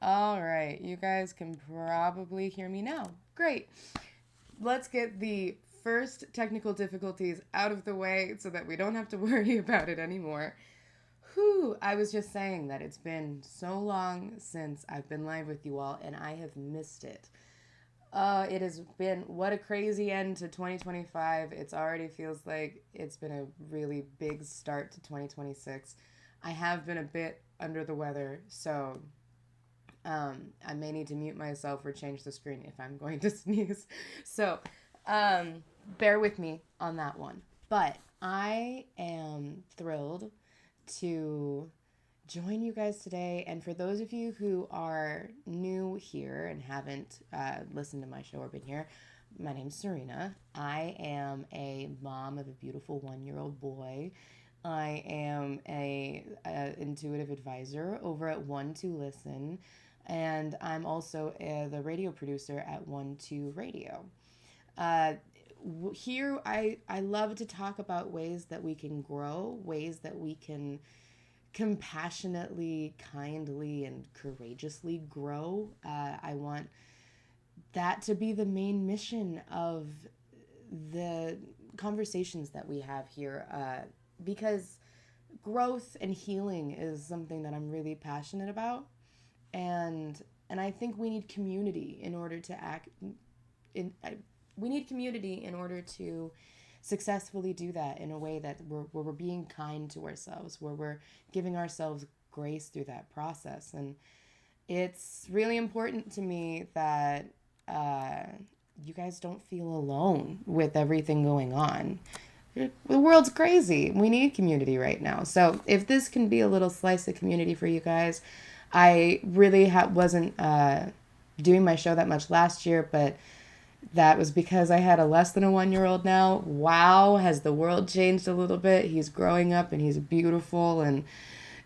All right, you guys can probably hear me now. Great. Let's get the first technical difficulties out of the way so that we don't have to worry about it anymore. Whew, I was just saying that it's been so long since I've been live with you all, and I have missed it. It has been what a crazy end to 2025. It's already feels like it's been a really big start to 2026. I have been a bit under the weather, so I may need to mute myself or change the screen if I'm going to sneeze. So, bear with me on that one. But I am thrilled to join you guys today. And for those of you who are new here and haven't listened to my show or been here, my name's Serena. I am a mom of a beautiful 1-year-old boy. I am a intuitive advisor over at One to Listen, and I'm also the radio producer at One Two Radio. Uh, Here, I love to talk about ways that we can grow, ways that we can compassionately, kindly, and courageously grow. I want that to be the main mission of the conversations that we have here, because growth and healing is something that I'm really passionate about, and I think we need community in order to act in. We need community in order to successfully do that in a way that where we're being kind to ourselves, where we're giving ourselves grace through that process. And it's really important to me that uh, you guys don't feel alone with everything going on. The world's crazy. We need community right now. So if this can be a little slice of community for you guys, I really wasn't doing my show that much last year, but that was because I had a less than a 1-year-old now. Wow, has the world changed a little bit? He's growing up and he's beautiful, and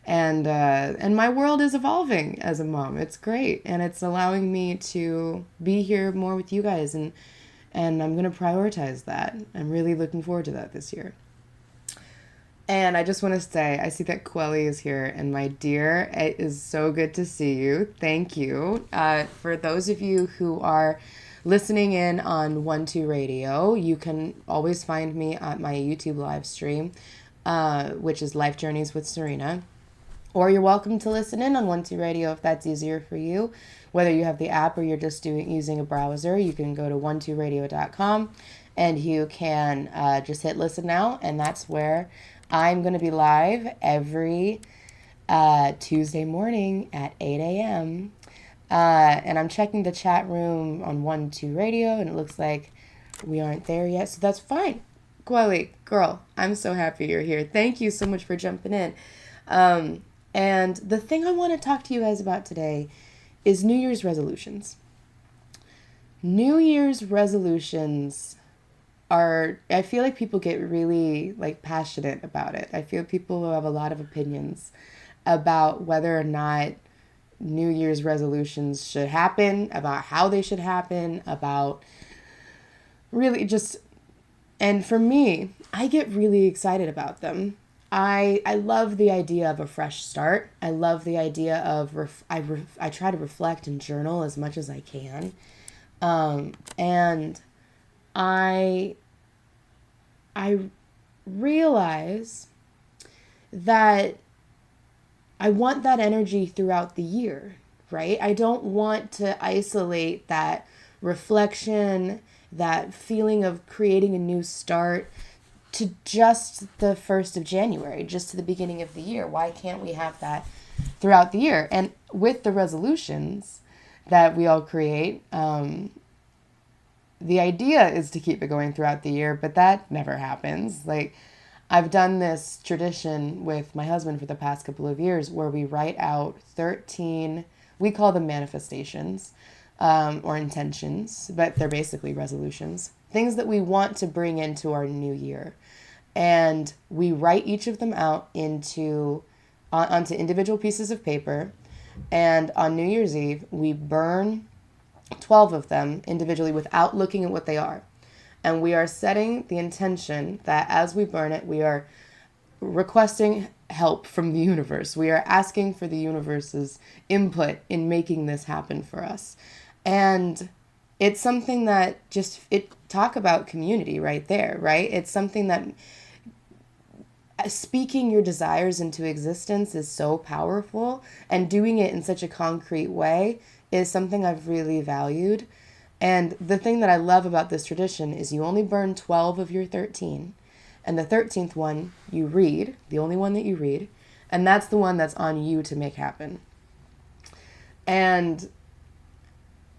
my world is evolving as a mom. It's great, and it's allowing me to be here more with you guys, and I'm gonna prioritize that. I'm really looking forward to that this year. And I just want to say, I see that Quelly is here, and my dear, it is so good to see you. Thank you. For those of you who are listening in on One Two Radio, you can always find me at my YouTube live stream, which is Life Journeys with Serena. Or you're welcome to listen in on One Two Radio if that's easier for you. Whether you have the app or you're just using a browser, you can go to 12radio.com and you can just hit listen now, and that's where I'm going to be live every Tuesday morning at 8 a.m. And I'm checking the chat room on One Two Radio, and it looks like we aren't there yet, so that's fine. Quelly, girl, I'm so happy you're here. Thank you so much for jumping in. And the thing I want to talk to you guys about today is New Year's resolutions. New Year's resolutions I feel like people get really like passionate about it. I feel people have a lot of opinions about whether or not New Year's resolutions should happen, about how they should happen, about really just, and for me, I get really excited about them. I love the idea of a fresh start. I love the idea of, I try to reflect and journal as much as I can. And I realize that I want that energy throughout the year. right? I don't want to isolate that reflection, that feeling of creating a new start to just the 1st of January, just to the beginning of the year. Why can't we have that throughout the year? And with the resolutions that we all create, the idea is to keep it going throughout the year, but that never happens. Like, I've done this tradition with my husband for the past couple of years where we write out 13, we call them manifestations, or intentions, but they're basically resolutions, things that we want to bring into our new year. And we write each of them out onto individual pieces of paper. And on New Year's Eve, we burn 12 of them individually without looking at what they are. And we are setting the intention that as we burn it, we are requesting help from the universe. We are asking for the universe's input in making this happen for us. And it's something that talk about community right there, right? It's something that speaking your desires into existence is so powerful, and doing it in such a concrete way is something I've really valued. And the thing that I love about this tradition is you only burn 12 of your 13. And the 13th one you read, the only one that you read. And that's the one that's on you to make happen. And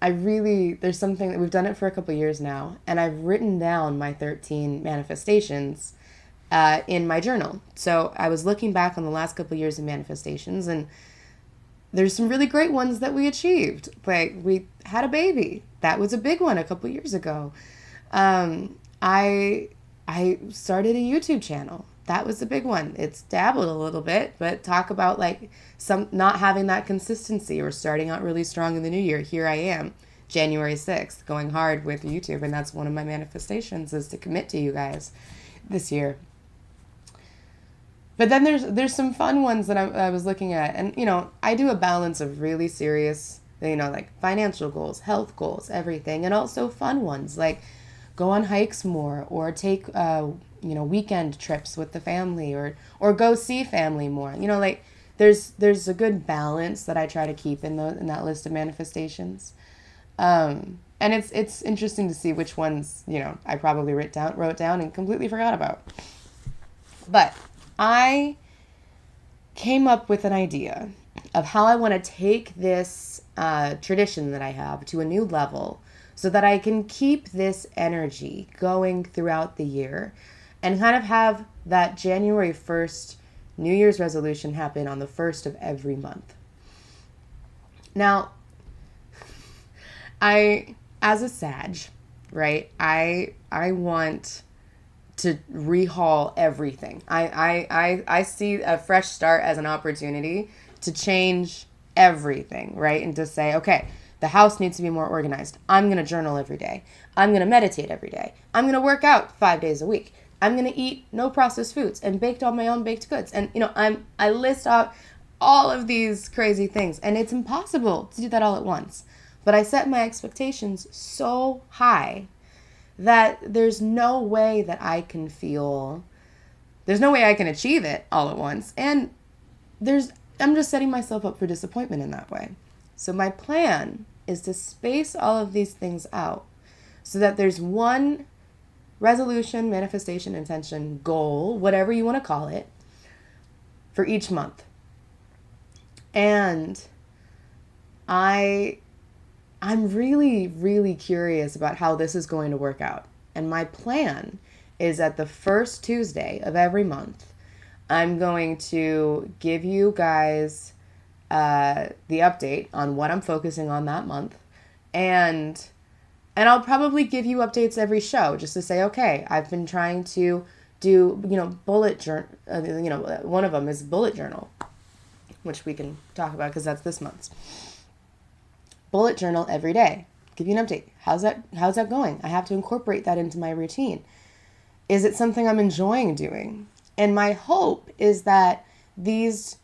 there's something that we've done it for a couple of years now. And I've written down my 13 manifestations in my journal. So I was looking back on the last couple of years of manifestations, and there's some really great ones that we achieved. Like, we had a baby. That was a big one a couple years ago. I started a YouTube channel. That was a big one. It's dabbled a little bit, but talk about like some not having that consistency or starting out really strong in the new year. Here I am, January 6th, going hard with YouTube, and that's one of my manifestations, is to commit to you guys this year. But then there's some fun ones that I was looking at, and I do a balance of really serious, like financial goals, health goals, everything, and also fun ones like go on hikes more, or take weekend trips with the family, or go see family more. Like there's a good balance that I try to keep in that list of manifestations. And it's interesting to see which ones I probably wrote down and completely forgot about. But I came up with an idea of how I want to take this tradition that I have to a new level so that I can keep this energy going throughout the year and kind of have that January 1st New Year's resolution happen on the 1st of every month. Now, as a Sag, right, I want to rehaul everything. I see a fresh start as an opportunity to change everything, right? And to say, okay, the house needs to be more organized. I'm going to journal every day. I'm going to meditate every day. I'm going to work out 5 days a week. I'm going to eat no processed foods and baked all my own baked goods. And, I list out all of these crazy things, and it's impossible to do that all at once. But I set my expectations so high that there's no way I can achieve it all at once. And I'm just setting myself up for disappointment in that way. So my plan is to space all of these things out so that there's one resolution, manifestation, intention, goal, whatever you want to call it, for each month. And I'm really, really curious about how this is going to work out. And my plan is at the first Tuesday of every month, I'm going to give you guys the update on what I'm focusing on that month. And I'll probably give you updates every show just to say, okay, I've been trying to do, bullet journal, one of them is bullet journal, which we can talk about because that's this month's. Bullet journal every day. Give you an update. How's that going? I have to incorporate that into my routine. Is it something I'm enjoying doing? And my hope is that these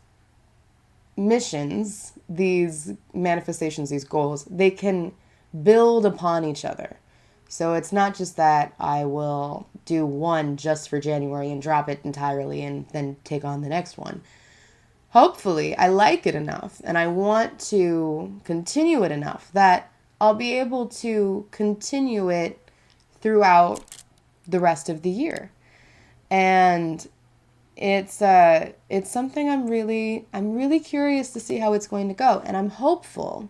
missions, these manifestations, these goals, they can build upon each other. So it's not just that I will do one just for January and drop it entirely and then take on the next one. hopefully I like it enough and I want to continue it enough that I'll be able to continue it throughout the rest of the year. And it's something I'm really curious to see how it's going to go, and I'm hopeful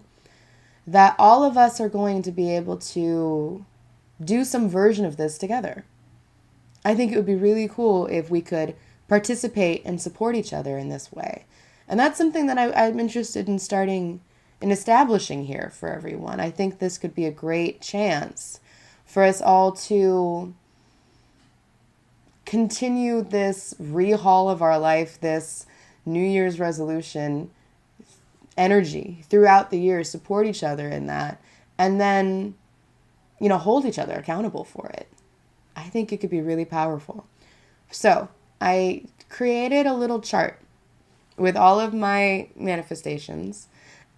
that all of us are going to be able to do some version of this together. I think it would be really cool if we could participate and support each other in this way. And that's something that I'm interested in starting in establishing here for everyone. I think this could be a great chance for us all to continue this rehaul of our life, this New Year's resolution energy throughout the year, support each other in that, and then, hold each other accountable for it. I think it could be really powerful. So I created a little chart with all of my manifestations,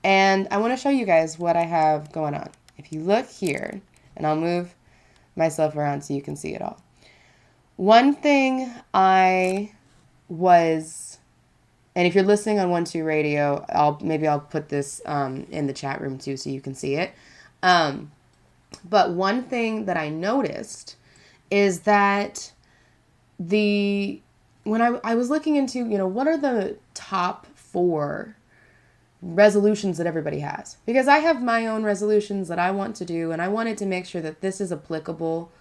and I want to show you guys what I have going on. If you look here, and I'll move myself around so you can see it all. One thing and if you're listening on 1-2 Radio, I'll put this in the chat room too so you can see it. But one thing that I noticed is that when I was looking into, what are the top 4 resolutions that everybody has? Because I have my own resolutions that I want to do, and I wanted to make sure that this is applicable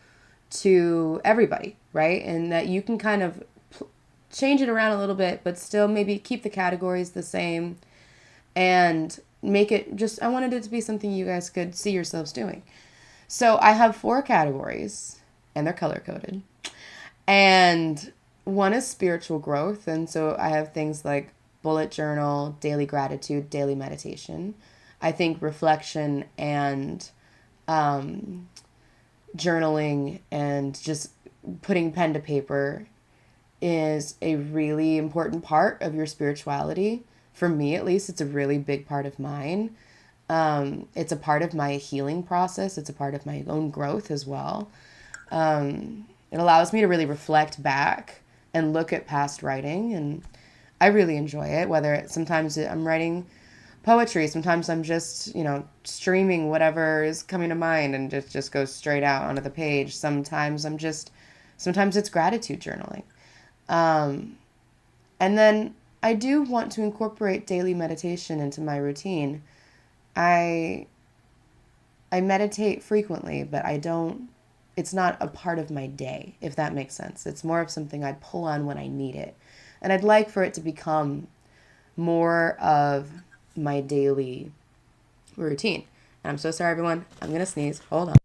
to everybody, right? And that you can kind of change it around a little bit, but still maybe keep the categories the same and make it I wanted it to be something you guys could see yourselves doing. So I have 4 categories, and they're color coded. And one is spiritual growth. And so I have things like bullet journal, daily gratitude, daily meditation. I think reflection and journaling and just putting pen to paper is a really important part of your spirituality. For me, at least, it's a really big part of mine. It's a part of my healing process. It's a part of my own growth as well. It allows me to really reflect back and look at past writing, and I really enjoy it. Sometimes I'm writing poetry, sometimes I'm just, streaming whatever is coming to mind and just goes straight out onto the page. Sometimes it's gratitude journaling. And then I do want to incorporate daily meditation into my routine. I meditate frequently, but it's not a part of my day, if that makes sense. It's more of something I pull on when I need it. And I'd like for it to become more of my daily routine. And I'm so sorry, everyone. I'm going to sneeze. Hold on.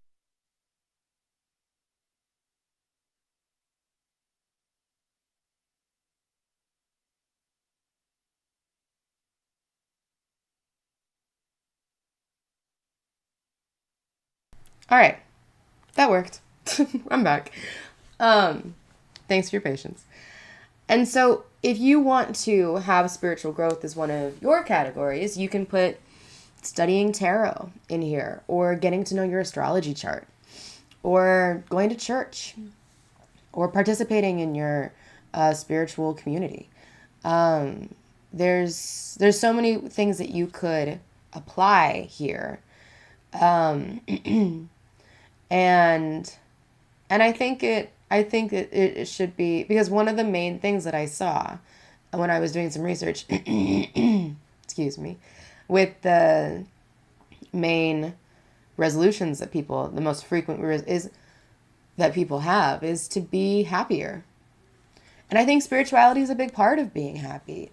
All right. That worked. I'm back. Thanks for your patience. And so if you want to have spiritual growth as one of your categories, you can put studying tarot in here, or getting to know your astrology chart, or going to church, or participating in your spiritual community. There's so many things that you could apply here. And I think it should be, because one of the main things that I saw when I was doing some research, excuse me, with the main resolutions that the most frequent that people have is to be happier. And I think spirituality is a big part of being happy.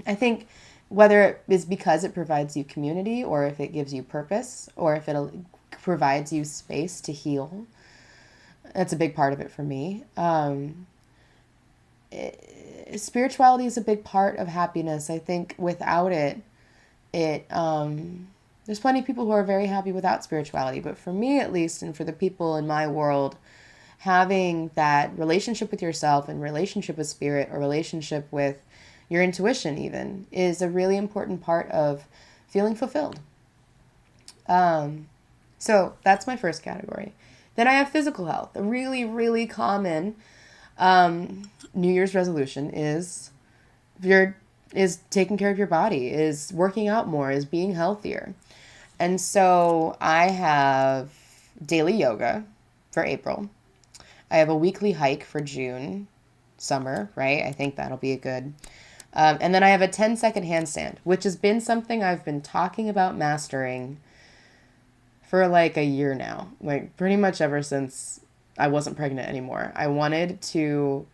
I think whether it is because it provides you community, or if it gives you purpose, or if it provides you space to heal, that's a big part of it for me. Spirituality is a big part of happiness. I think without it, there's plenty of people who are very happy without spirituality. But for me, at least, and for the people in my world, having that relationship with yourself and relationship with spirit, or relationship with your intuition even, is a really important part of feeling fulfilled. So that's my first category. Then I have physical health. A really, really common New Year's resolution is, if you're is taking care of your body, is working out more, is being healthier. And so I have daily yoga for April. I have a weekly hike for June, summer, right? I think that'll be a good. And then I have a 10-second handstand, which has been something I've been talking about mastering for like a year now, like pretty much ever since I wasn't pregnant anymore. I wanted to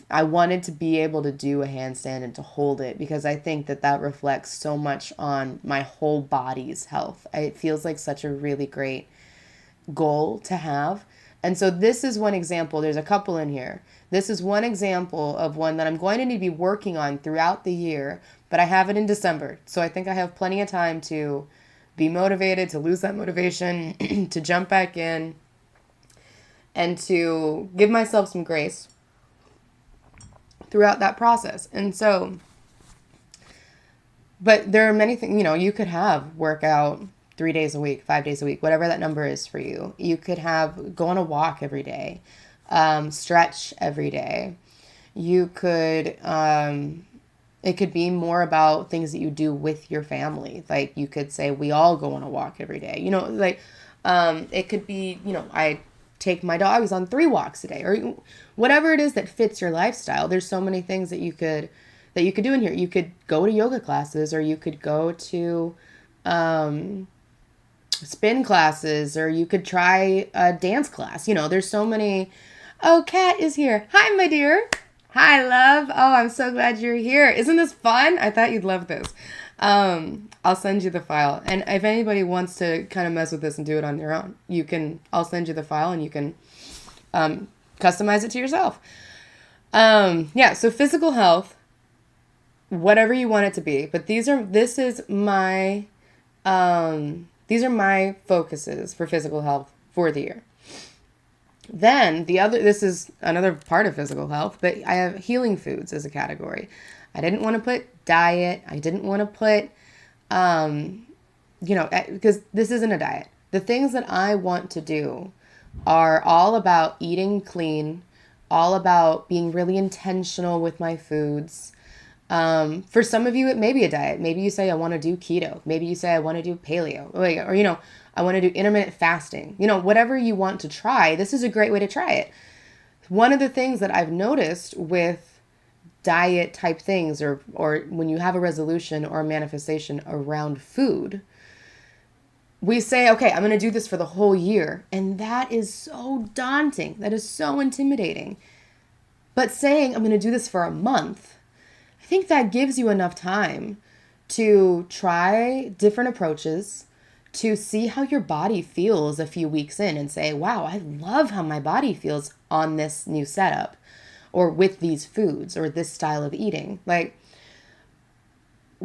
be able to do a handstand and to hold it because I think that that reflects so much on my whole body's health. It feels like such a really great goal to have. And so this is one example. There's a couple in here. This is one example of one that I'm going to need to be working on throughout the year, but I have it in December. So I think I have plenty of time to be motivated, to lose that motivation, to jump back in, and to give myself some grace throughout that process. And so, but there are many things, you could have workout 3 days a week, 5 days a week, whatever that number is for you. You could go on a walk every day, stretch every day. You could, it could be more about things that you do with your family. Like you could say, we all go on a walk every day, it could be, I take my dogs on 3 walks a day, or whatever it is that fits your lifestyle. There's so many things that you could do in here. You could go to yoga classes, or you could go to spin classes, or you could try a dance class. There's so many. Oh, Kat is here. Hi, my dear. Hi, love. Oh, I'm so glad you're here. Isn't this fun? I thought you'd love this. I'll send you the file. And if anybody wants to kind of mess with this and do it on your own, I'll send you the file and you can customize it to yourself. So physical health, whatever you want it to be, but these are my focuses for physical health for the year. Then this is another part of physical health, but I have healing foods as a category. I didn't want to put diet. I didn't want to put, because this isn't a diet. The things that I want to do are all about eating clean, all about being really intentional with my foods. For some of you, it may be a diet. Maybe you say, I want to do keto. Maybe you say, I want to do paleo, or I want to do intermittent fasting. Whatever you want to try, this is a great way to try it. One of the things that I've noticed with diet type things, or when you have a resolution or a manifestation around food, we say, okay, I'm going to do this for the whole year. And that is so daunting. That is so intimidating. But saying, I'm going to do this for a month, I think that gives you enough time to try different approaches, to see how your body feels a few weeks in and say, wow, I love how my body feels on this new setup, or with these foods, or this style of eating.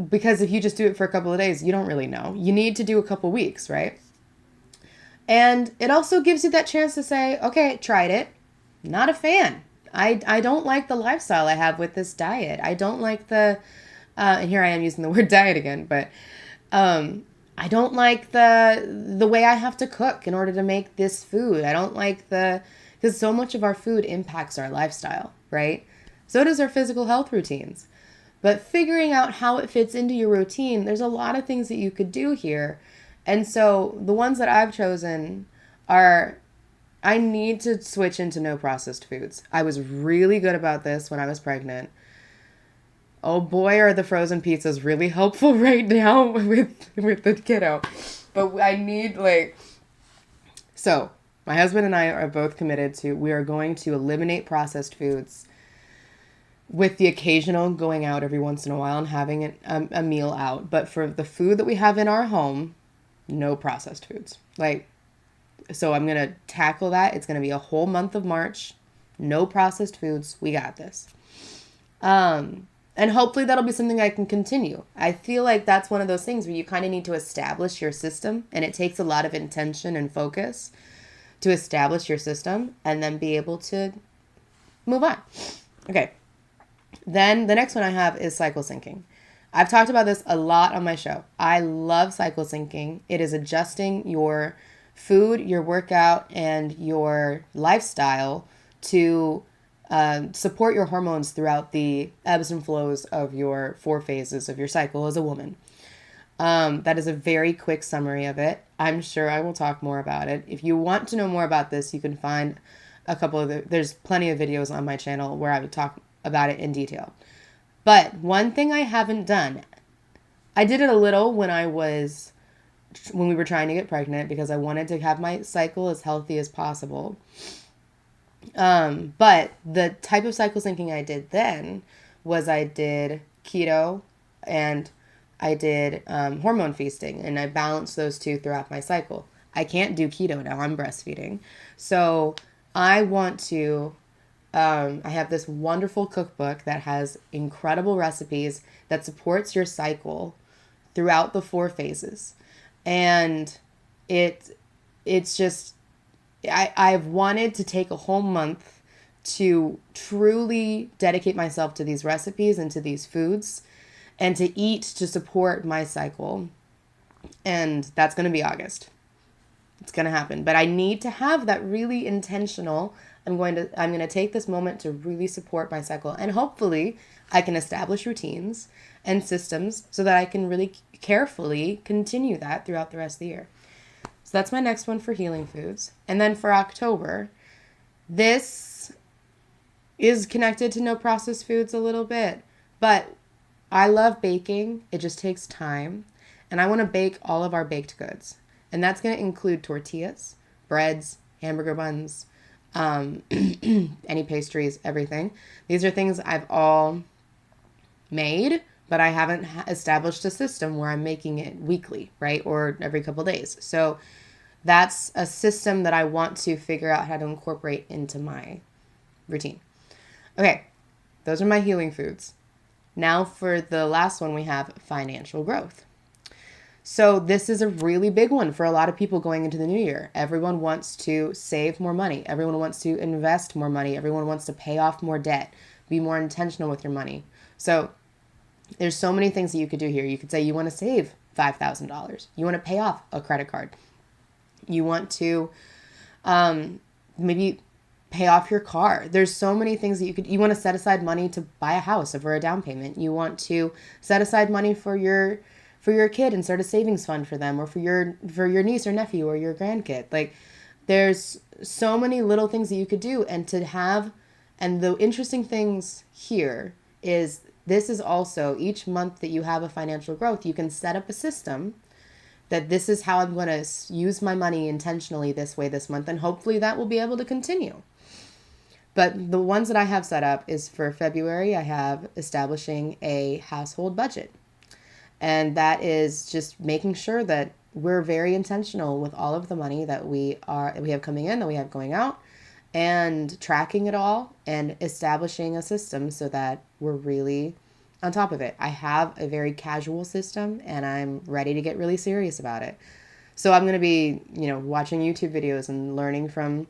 Because if you just do it for a couple of days, you don't really know. You need to do a couple weeks, right? And it also gives you that chance to say, okay, tried it, not a fan. I don't like the lifestyle I have with this diet. I don't like and here I am using the word diet again, but I don't like the way I have to cook in order to make this food. I don't like because so much of our food impacts our lifestyle, right? So does our physical health routines. But figuring out how it fits into your routine, there's a lot of things that you could do here. And so the ones that I've chosen are, I need to switch into no processed foods. I was really good about this when I was pregnant. Oh boy, are the frozen pizzas really helpful right now with the kiddo. But I need so my husband and I are both committed to, we are going to eliminate processed foods, with the occasional going out every once in a while and having a meal out. But for the food that we have in our home, no processed foods. So I'm going to tackle that. It's going to be a whole month of March. No processed foods. We got this. And hopefully that'll be something I can continue. I feel like that's one of those things where you kind of need to establish your system, and it takes a lot of intention and focus to establish your system and then be able to move on. Okay. Then the next one I have is cycle syncing. I've talked about this a lot on my show. I love cycle syncing. It is adjusting your food, your workout, and your lifestyle to support your hormones throughout the ebbs and flows of your 4 phases of your cycle as a woman. That is a very quick summary of it. I'm sure I will talk more about it. If you want to know more about this, you can find a couple of there's plenty of videos on my channel where I would talk about it in detail. But one thing I haven't done, I did it a little when we were trying to get pregnant because I wanted to have my cycle as healthy as possible. But the type of cycle syncing I did then was I did keto and I did hormone feasting, and I balanced those two throughout my cycle. I can't do keto now. I'm breastfeeding. So I want to, I have this wonderful cookbook that has incredible recipes that supports your cycle throughout the 4 phases. And it's just, I've wanted to take a whole month to truly dedicate myself to these recipes and to these foods and to eat to support my cycle. And that's going to be August. It's going to happen. But I need to have that really intentional. I'm going to take this moment to really support my cycle. And hopefully I can establish routines and systems so that I can really carefully continue that throughout the rest of the year. So that's my next one for healing foods. And then for October, this is connected to no processed foods a little bit. But I love baking. It just takes time. And I want to bake all of our baked goods. And that's going to include tortillas, breads, hamburger buns, any pastries, everything. These are things I've all made, but I haven't established a system where I'm making it weekly, right? Or every couple days. So that's a system that I want to figure out how to incorporate into my routine. Okay, those are my healing foods. Now for the last one, we have financial growth. So this is a really big one for a lot of people going into the new year. Everyone wants to save more money. Everyone wants to invest more money. Everyone wants to pay off more debt, be more intentional with your money. So there's so many things that you could do here. You could say you want to save $5,000. You want to pay off a credit card. You want to maybe pay off your car. There's so many things that you want to set aside money to buy a house or for a down payment. You want to set aside money for your kid and start a savings fund for them, or for your niece or nephew or your grandkid. Like, there's so many little things that you could do. And the interesting things here is this is also each month that you have a financial growth, you can set up a system that this is how I'm going to use my money intentionally this way this month, and hopefully that will be able to continue. But the ones that I have set up is for February, I have establishing a household budget. And that is just making sure that we're very intentional with all of the money that we have coming in, that we have going out, and tracking it all and establishing a system so that we're really on top of it. I have a very casual system and I'm ready to get really serious about it. So I'm going to be, watching YouTube videos and learning from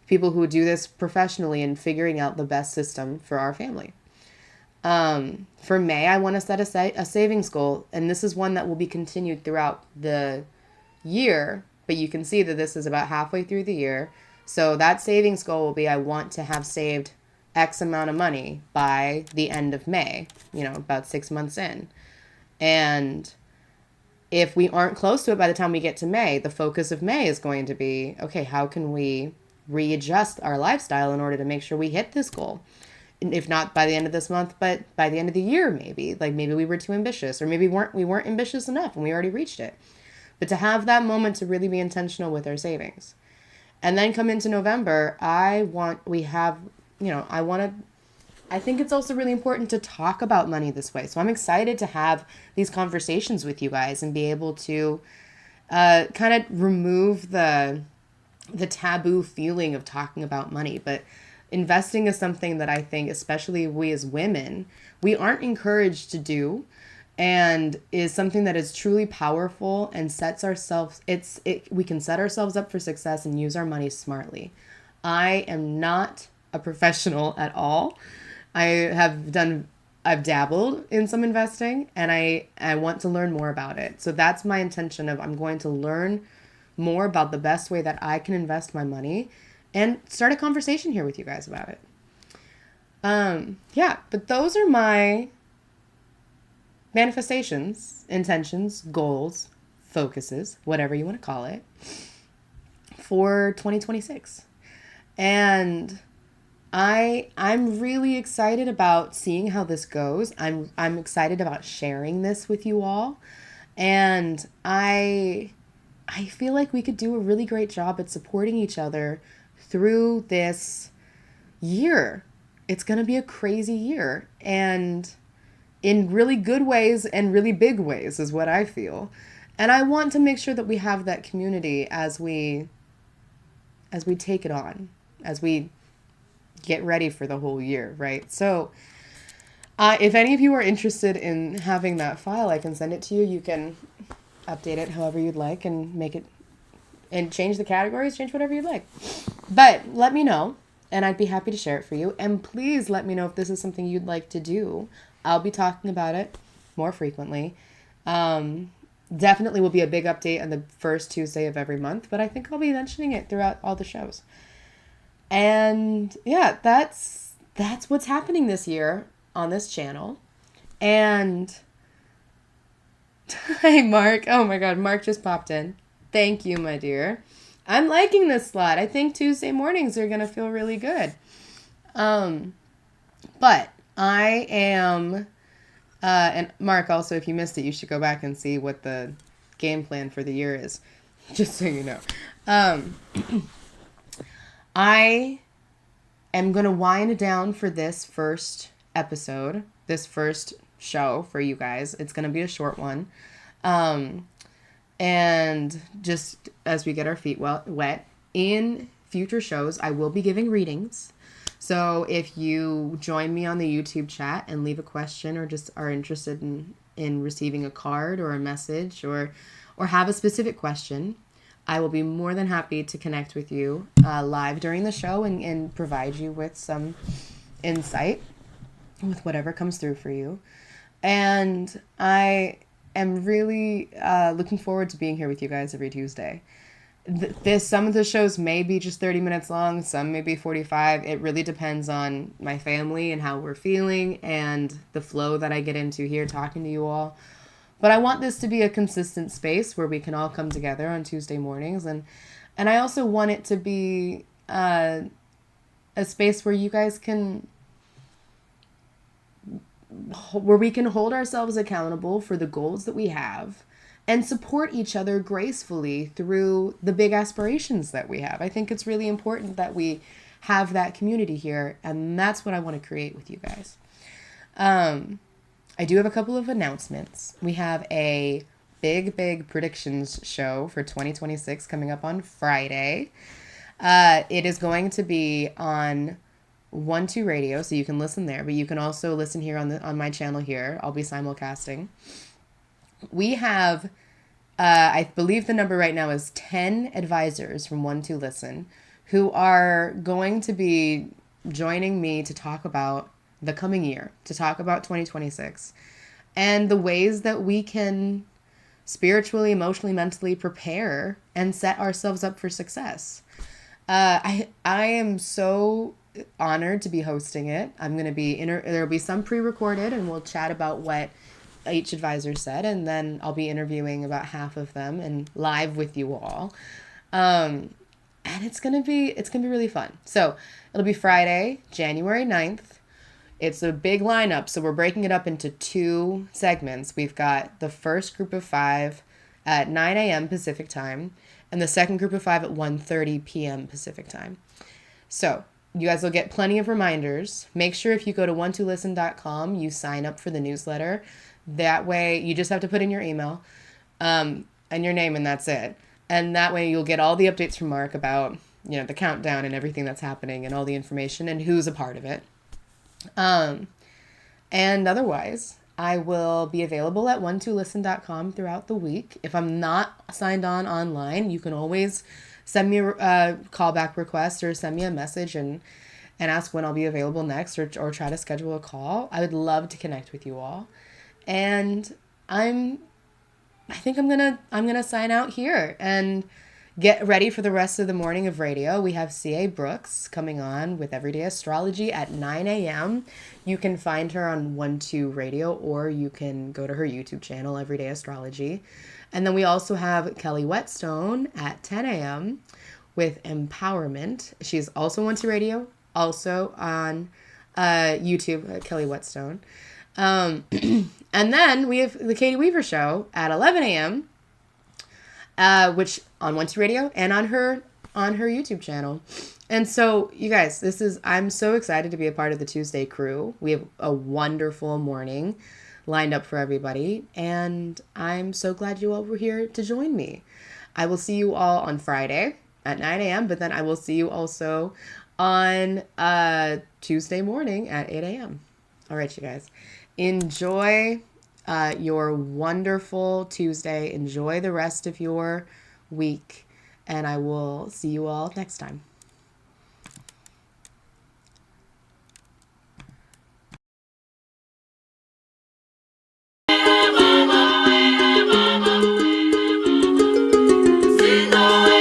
people who do this professionally and figuring out the best system for our family. For May, I want to set a savings goal, and this is one that will be continued throughout the year, but you can see that this is about halfway through the year. So that savings goal will be, I want to have saved X amount of money by the end of May, about 6 months in. And if we aren't close to it by the time we get to May, the focus of May is going to be, okay, how can we readjust our lifestyle in order to make sure we hit this goal? If not by the end of this month, but by the end of the year, maybe. Like, maybe we were too ambitious, or maybe we weren't ambitious enough and we already reached it. But to have that moment to really be intentional with our savings. And then come into November, I think it's also really important to talk about money this way. So I'm excited to have these conversations with you guys and be able to kind of remove the taboo feeling of talking about money. But investing is something that I think, especially we as women, we aren't encouraged to do, and is something that is truly powerful and we can set ourselves up for success and use our money smartly. I am not a professional at all. I've dabbled in some investing, and I want to learn more about it. So that's my intention I'm going to learn more about the best way that I can invest my money and start a conversation here with you guys about it. Yeah, but those are my manifestations, intentions, goals, focuses, whatever you want to call it, for 2026. And I'm really excited about seeing how this goes. I'm excited about sharing this with you all. And I feel like we could do a really great job at supporting each other through this year. It's going to be a crazy year, and in really good ways and really big ways is what I feel. And I want to make sure that we have that community as we take it on, as we get ready for the whole year, right? So, if any of you are interested in having that file, I can send it to you. You can update it however you'd like and make it and change the categories, change whatever you'd like. But let me know, and I'd be happy to share it for you. And please let me know if this is something you'd like to do. I'll be talking about it more frequently. Definitely will be a big update on the first Tuesday of every month, but I think I'll be mentioning it throughout all the shows. And yeah, that's what's happening this year on this channel. And hi, Mark. Oh my God, Mark just popped in. Thank you, my dear. I'm liking this slot. I think Tuesday mornings are going to feel really good. But I am, and Mark, also, if you missed it, you should go back and see what the game plan for the year is, just so you know. I am going to wind down for this first episode, this first show for you guys. It's going to be a short one. And just as we get our feet wet, in future shows, I will be giving readings. So if you join me on the YouTube chat and leave a question or just are interested in receiving a card or a message or have a specific question, I will be more than happy to connect with you live during the show and provide you with some insight with whatever comes through for you. And I am really looking forward to being here with you guys every Tuesday. Some of the shows may be just 30 minutes long, some may be 45. It really depends on my family and how we're feeling and the flow that I get into here talking to you all. But I want this to be a consistent space where we can all come together on Tuesday mornings. And I also want it to be a space where you guys can, where we can hold ourselves accountable for the goals that we have and support each other gracefully through the big aspirations that we have. I think it's really important that we have that community here, and that's what I want to create with you guys. I do have a couple of announcements. We have a big predictions show for 2026 coming up on Friday. It is going to be on 1-2 Radio, so you can listen there, but you can also listen here on my channel here. I'll be simulcasting. We have, I believe the number right now is 10 advisors from 1-2 Listen who are going to be joining me to talk about the coming year, to talk about 2026 and the ways that we can spiritually, emotionally, mentally prepare and set ourselves up for success. I am so honored to be hosting it. I'm going to be, there'll be some pre-recorded and we'll chat about what each advisor said, and then I'll be interviewing about half of them and live with you all. And it's gonna be really fun. So it'll be Friday, January 9th. It's a big lineup, so we're breaking it up into 2 segments. We've got the first group of 5 at 9 a.m. Pacific time, and the second group of 5 at 1:30 p.m. Pacific time. So you guys will get plenty of reminders. Make sure if you go to 12listen.com, you sign up for the newsletter. That way, you just have to put in your email and your name, and that's it. And that way, you'll get all the updates from Mark about, the countdown and everything that's happening and all the information and who's a part of it. And otherwise, I will be available at 12listen.com throughout the week. If I'm not signed on online, you can always send me a callback request or send me a message and ask when I'll be available next or try to schedule a call. I would love to connect with you all. And I think I'm gonna sign out here and Get ready for the rest of the morning of radio. We have C.A. Brooks coming on with Everyday Astrology at 9 a.m. You can find her on 1-2 Radio, or you can go to her YouTube channel, Everyday Astrology. And then we also have Kelly Whetstone at 10 a.m. with Empowerment. She's also on 1-2 Radio, also on YouTube, Kelly Whetstone. And then we have the Katie Weaver Show at 11 a.m., which on 1-2 Radio and on her YouTube channel. And so, you guys, I'm so excited to be a part of the Tuesday crew. We have a wonderful morning lined up for everybody, and I'm so glad you all were here to join me. I will see you all on Friday at 9 a.m., but then I will see you also on Tuesday morning at 8 a.m. All right, you guys. Enjoy your wonderful Tuesday. Enjoy the rest of your week, and I will see you all next time. No